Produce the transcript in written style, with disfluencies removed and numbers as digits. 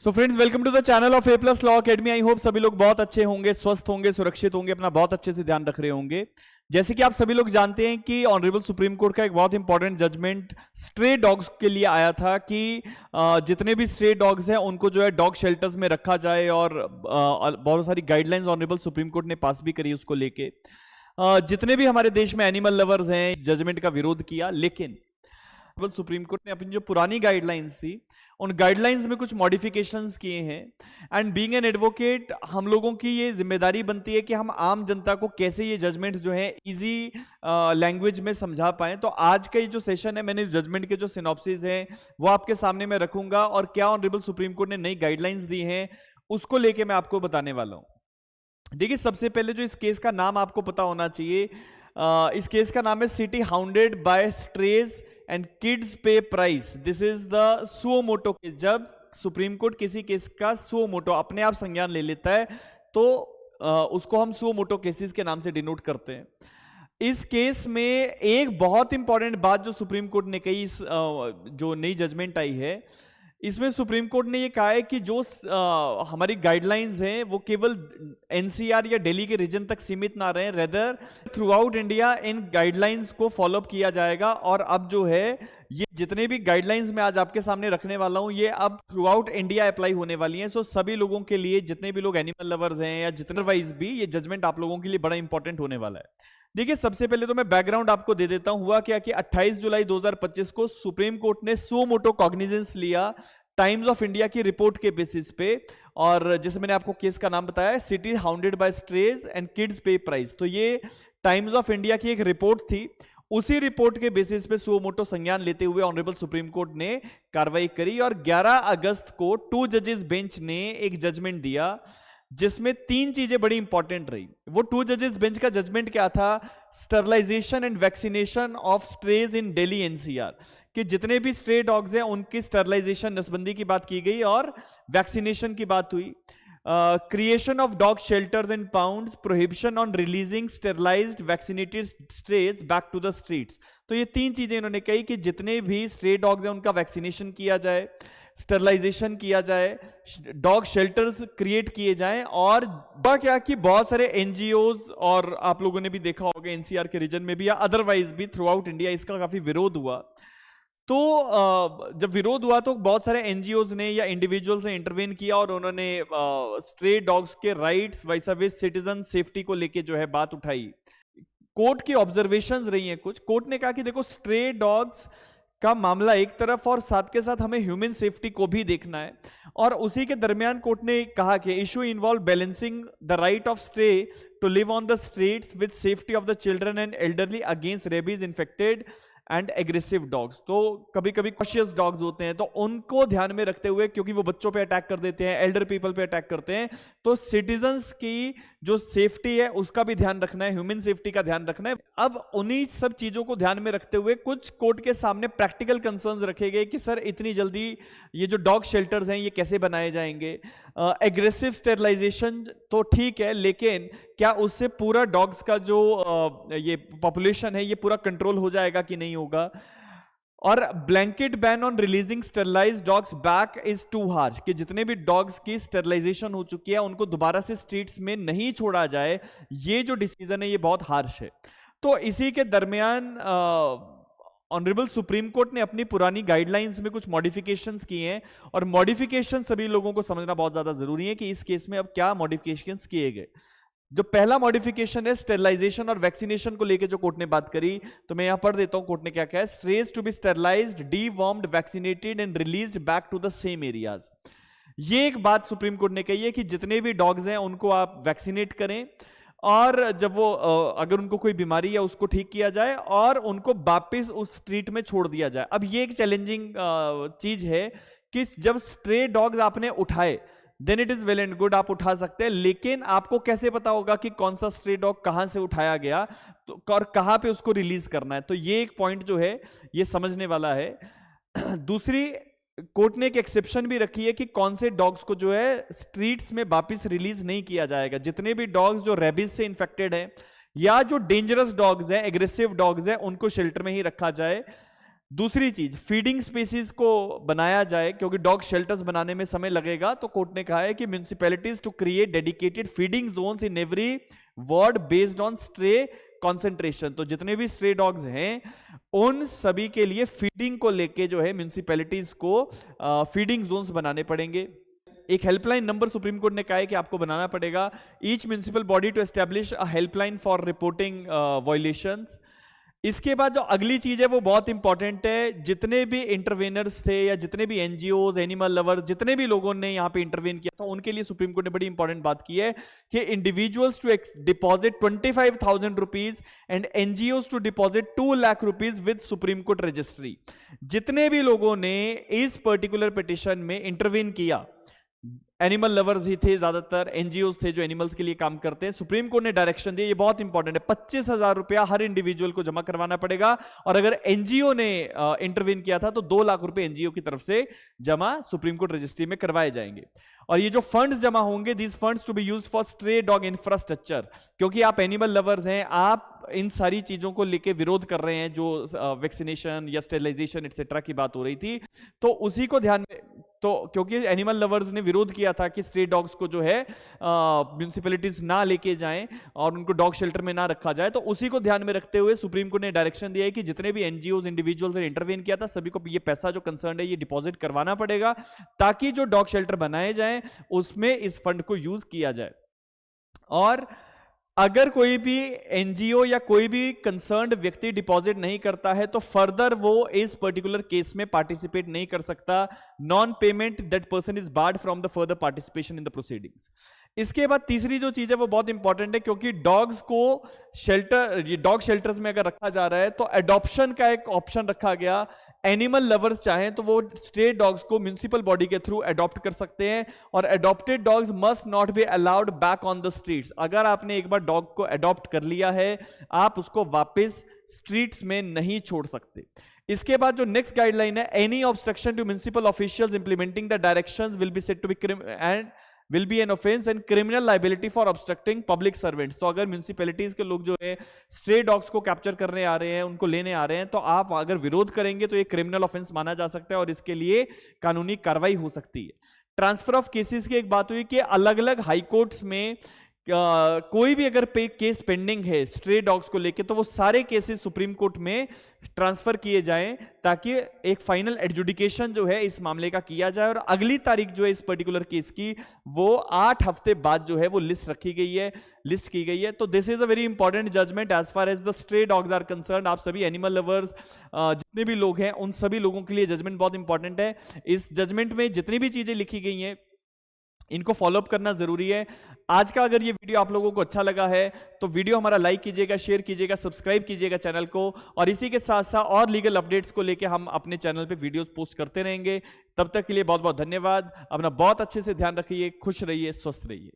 So friends, welcome to the channel of A plus law academy. I hope सभी लोग बहुत अच्छे होंगे, स्वस्थ होंगे, सुरक्षित होंगे, अपना बहुत अच्छे से ध्यान रख रहे होंगे। जैसे कि आप सभी लोग जानते हैं कि ऑनरेबल सुप्रीम कोर्ट का एक बहुत इंपॉर्टेंट जजमेंट स्ट्रे डॉग्स के लिए आया था कि जितने भी स्ट्रे डॉग्स हैं उनको जो है डॉग शेल्टर्स में रखा जाए, और बहुत सारी गाइडलाइंस ऑनरेबल सुप्रीम कोर्ट ने पास भी करी उसको लेके। जितने भी हमारे देश में एनिमल लवर्स हैं इस जजमेंट का विरोध किया, लेकिन सुप्रीम कोर्ट ने अपनी जो पुरानी गाइडलाइंस थी उन गाइडलाइंस में कुछ मॉडिफिकेशंस किए हैं। एंड बीइंग एन एडवोकेट, हम लोगों की ये जिम्मेदारी बनती है कि हम आम जनता को कैसे ये जजमेंट जो है इजी लैंग्वेज में समझा पाए। तो आज का ये जो सेशन है, मैंने इस जजमेंट के जो सिनॉप्सिस हैं वो आपके सामने मैं रखूंगा, और क्या ऑनरेबल सुप्रीम कोर्ट ने नई गाइडलाइंस दी हैं उसको लेके मैं आपको बताने वाला हूं। देखिए, सबसे पहले जो इस केस का नाम आपको पता होना चाहिए, इस केस का नाम है city hounded by strays and kids pay price. This is the suo motu case. जब सुप्रीम कोर्ट किसी केस का सुओ मोटो अपने आप संज्ञान ले लेता है तो उसको हम सुओ मोटो केसेस के नाम से डिनोट करते हैं। इस केस में एक बहुत इंपॉर्टेंट बात जो सुप्रीम कोर्ट ने कही, इस जो नई जजमेंट आई है इसमें सुप्रीम कोर्ट ने ये कहा है कि जो हमारी गाइडलाइंस हैं वो केवल एनसीआर या दिल्ली के रीजन तक सीमित ना रहे, rather through out India in guidelines को फॉलोअप किया जाएगा। और अब जो है ये जितने भी गाइडलाइंस मैं आज आपके सामने रखने वाला हूं ये अब थ्रू आउट इंडिया अप्लाई होने वाली हैं। सो सभी लोगों के लिए, जितने भी लोग एनिमल लवर्स हैं या जितने वाइज भी, ये जजमेंट आप लोगों के लिए बड़ा इंपॉर्टेंट होने वाला है। देखिए, सबसे पहले तो मैं बैकग्राउंड आपको दे देता हूं। हुआ क्या कि 28 जुलाई 2025 को सुप्रीम कोर्ट ने सुओ मोटो कॉग्निजेंस लिया टाइम्स ऑफ इंडिया की रिपोर्ट के बेसिस पे, और जैसे मैंने आपको केस का नाम बताया, city hounded by strays and kids pay price. तो ये टाइम्स ऑफ इंडिया की एक रिपोर्ट थी, उसी रिपोर्ट के बेसिस पे सुओ मोटो संज्ञान लेते हुए ऑनरेबल सुप्रीम कोर्ट ने कार्रवाई करी, और 11 अगस्त को 2 जजेस बेंच ने एक जजमेंट दिया जिसमें 3 चीजें बड़ी इंपॉर्टेंट रही। वो 2 जजेस बेंच का जजमेंट क्या था? Sterilisation and vaccination of strays in Delhi NCR, कि जितने भी स्ट्रे डॉग्स हैं उनकी स्टरलाइजेशन, नसबंदी की बात की गई और वैक्सीनेशन की बात हुई। Creation of dog shelters and pounds, prohibition on releasing sterilised vaccinated strays back to the streets. तो ये 3 चीजें इन्होंने कही कि जितने भी स्ट्रे डॉग्स हैं उनका वैक्सीनेशन किया जाए, स्टरलाइजेशन किया जाए, डॉग शेल्टर्स क्रिएट किए जाएं। और क्या कि बहुत सारे एनजीओज, और आप लोगों ने भी देखा होगा एनसीआर के रीजन में भी या अदरवाइज भी थ्रू आउट इंडिया इसका काफी विरोध हुआ। तो जब विरोध हुआ तो बहुत सारे एनजीओज ने या इंडिविजुअल्स ने इंटरवेन किया, और उन्होंने स्ट्रे डॉग्स के राइट्स वैसा विस सिटीजन सेफ्टी को लेके जो है बात उठाई। कोर्ट की ऑब्जर्वेशंस रही हैं कुछ। कोर्ट ने कहा कि देखो, स्ट्रे डॉग्स का मामला एक तरफ, और साथ के साथ हमें ह्यूमन सेफ्टी को भी देखना है। और उसी के दरमियान कोर्ट ने कहा कि issue involve balancing the right of stray to live on the streets with safety of the children and elderly against rabies infected and aggressive dogs. तो कभी कभी कॉशियस डॉग्स होते हैं, तो उनको ध्यान में रखते हुए, क्योंकि वो बच्चों पे अटैक कर देते हैं, एल्डर पीपल पे अटैक करते हैं, तो सिटीजन्स की जो सेफ्टी है उसका भी ध्यान रखना है, ह्यूमन सेफ्टी का ध्यान रखना है। अब उन्हीं सब चीजों को ध्यान में रखते हुए कुछ कोर्ट के सामने प्रैक्टिकल कंसर्न्स रखे गए कि सर, इतनी जल्दी ये जो डॉग शेल्टर्स हैं ये कैसे बनाए जाएंगे? एग्रेसिव स्टेरलाइजेशन तो ठीक है, लेकिन क्या उससे पूरा डॉग्स का जो ये पॉपुलेशन है ये पूरा कंट्रोल हो जाएगा कि नहीं होगा? और blanket ban on releasing sterilised dogs back is too harsh, कि जितने भी डॉग्स की स्टेरलाइजेशन हो चुकी है उनको दोबारा से स्ट्रीट्स में नहीं छोड़ा जाए, ये जो डिसीजन है ये बहुत हार्श है। तो इसी के दरमियान ऑनरेबल सुप्रीम कोर्ट ने अपनी पुरानी गाइडलाइंस में कुछ मॉडिफिकेशंस किए हैं, और मॉडिफिकेशन सभी लोगों को समझना बहुत ज्यादा जरूरी है कि इस केस में अब क्या मॉडिफिकेशंस किए गए। जो पहला मॉडिफिकेशन है स्टेरलाइजेशन और वैक्सीनेशन को लेकर जो कोर्ट ने बात करी, तो मैं यहां पढ़ देता हूं कोर्ट ने क्या कहा है। Strays to be sterilised, dewormed, vaccinated and released back to the same areas. ये एक बात सुप्रीम कोर्ट ने कही है कि जितने भी डॉग्स हैं उनको आप वैक्सीनेट करें, और जब वो अगर उनको कोई बीमारी है उसको ठीक किया जाए, और उनको वापस उस स्ट्रीट में छोड़ दिया जाए। अब ये एक चैलेंजिंग चीज है कि जब स्ट्रे डॉग्स आपने उठाए, then it is well and good, आप उठा सकते हैं, लेकिन आपको कैसे पता होगा कि कौन सा स्ट्रे डॉग कहां से उठाया गया तो और कहां पे उसको रिलीज करना है? तो ये एक पॉइंट जो है ये समझने वाला है। दूसरी, कोर्ट ने एक एक्सेप्शन भी रखी है कि कौन से डॉग्स को जो है स्ट्रीट्स में वापस रिलीज नहीं किया जाएगा। जितने भी डॉग्स जो रेबीज से इंफेक्टेड हैं या जो डेंजरस डॉग्स हैं, एग्रेसिव डॉग्स हैं, उनको शेल्टर में ही रखा जाए। दूसरी चीज, फीडिंग स्पेसिस को बनाया जाए, क्योंकि डॉग शेल्टर्स बनाने में समय लगेगा, तो कोर्ट ने कहा है कि municipalities to create dedicated feeding zones in every ward based on stray concentration. तो जितने भी स्ट्रे डॉग्स हैं उन सभी के लिए फीडिंग को लेके जो है म्युनिसिपैलिटीज को फीडिंग जोन्स बनाने पड़ेंगे। एक हेल्पलाइन नंबर सुप्रीम कोर्ट ने कहा है कि आपको बनाना पड़ेगा, each municipal body to establish a helpline for reporting violations. इसके बाद जो अगली चीज है वो बहुत इंपॉर्टेंट है, जितने भी इंटरवेनर्स थे या जितने भी एनजीओज, एनिमल लवर्स, जितने भी लोगों ने यहाँ पे इंटरवेन किया था, उनके लिए सुप्रीम कोर्ट ने बड़ी इंपॉर्टेंट बात की है कि individuals to deposit 25,000 rupees and NGOs to deposit 2 lakh rupees with supreme court registry. जितने भी लोगों ने इस पर्टिकुलर पिटिशन में इंटरवेन किया, एनिमल लवर्स ही थे ज्यादातर, एनजीओज थे जो एनिमल्स के लिए काम करते हैं, सुप्रीम कोर्ट ने डायरेक्शन दिया, ये बहुत इंपॉर्टेंट है, 25,000 रुपया हर इंडिविजुअल को जमा करवाना पड़ेगा, और अगर एनजीओ ने इंटरवीन किया था तो 2 लाख रुपए एनजीओ की तरफ से जमा सुप्रीम कोर्ट रजिस्ट्री में करवाए जाएंगे। और ये जो फंड्स जमा होंगे, these funds to be used for stray dog infrastructure, क्योंकि आप एनिमल लवर्स हैं, आप इन सारी चीजों को लेके विरोध कर रहे हैं, जो वैक्सीनेशन या स्टेरिलाइजेशन एटसेट्रा की बात हो रही थी, तो उसी को ध्यान में, तो क्योंकि एनिमल लवर्स ने विरोध किया था कि स्ट्रे डॉग्स को जो है म्युनिसिपैलिटीज ना लेके जाएं और उनको डॉग शेल्टर में ना रखा जाए, तो उसी को ध्यान में रखते हुए सुप्रीम कोर्ट ने डायरेक्शन दिया है कि जितने भी एनजीओज, इंडिविजुअल्स ने इंटरवेन किया था, सभी को ये पैसा जो कंसर्न है ये डिपॉजिट करवाना पड़ेगा, ताकि जो डॉग शेल्टर बनाए जाएं उसमें इस फंड को यूज किया जाए। और अगर कोई भी एनजीओ या कोई भी कंसर्न्ड व्यक्ति डिपॉजिट नहीं करता है तो फर्दर वो इस पर्टिकुलर केस में पार्टिसिपेट नहीं कर सकता। Non payment that person is barred from the further participation in the proceedings. इसके बाद तीसरी जो चीज है वो बहुत इंपॉर्टेंट है, क्योंकि डॉग्स को शेल्टर, ये डॉग शेल्टर्स में अगर रखा जा रहा है तो एडॉप्शन का एक ऑप्शन रखा गया। एनिमल लवर्स चाहें तो वो स्ट्रे डॉग्स को म्युनिसिपल बॉडी के थ्रू अडॉप्ट कर सकते हैं, और adopted dogs must not be allowed back on the streets. अगर आपने एक बार डॉग को अडॉप्ट कर लिया है, आप उसको वापस स्ट्रीट्स में नहीं छोड़ सकते। इसके बाद जो नेक्स्ट गाइडलाइन है, any obstruction to municipal officials implementing the directions will be said to be and will be an offense and criminal liability for obstructing public servants। तो अगर म्युनिसिपैलिटीज के लोग जो है स्ट्रे डॉग्स को कैप्चर करने आ रहे हैं, उनको लेने आ रहे हैं, तो आप अगर विरोध करेंगे तो ये क्रिमिनल ऑफेंस माना जा सकता है और इसके लिए कानूनी कार्रवाई हो सकती है। ट्रांसफर ऑफ केसेस की एक बात हुई कि अलग अलग हाई कोर्ट्स में कोई भी अगर केस पेंडिंग है स्ट्रे डॉग्स को लेके, तो वो सारे केसेस सुप्रीम कोर्ट में ट्रांसफर किए जाएं, ताकि एक फाइनल एडजुडिकेशन जो है इस मामले का किया जाए। और अगली तारीख जो है इस पर्टिकुलर केस की, वो 8 हफ्ते बाद जो है वो लिस्ट रखी गई है, लिस्ट की गई है। तो this is a very important judgment as far as the stray dogs are concern. आप सभी एनिमल लवर्स जितने भी लोग हैं उन सभी लोगों के लिए जजमेंट बहुत इंपॉर्टेंट है। इस जजमेंट में जितनी भी चीजें लिखी गई हैं इनको फॉलोअप करना जरूरी है। आज का अगर ये वीडियो आप लोगों को अच्छा लगा है तो वीडियो हमारा लाइक कीजिएगा, शेयर कीजिएगा, सब्सक्राइब कीजिएगा चैनल को, और इसी के साथ साथ और लीगल अपडेट्स को लेके हम अपने चैनल पे वीडियोस पोस्ट करते रहेंगे। तब तक के लिए बहुत बहुत धन्यवाद। अपना बहुत अच्छे से ध्यान रखिए, खुश रहिए, स्वस्थ रहिए।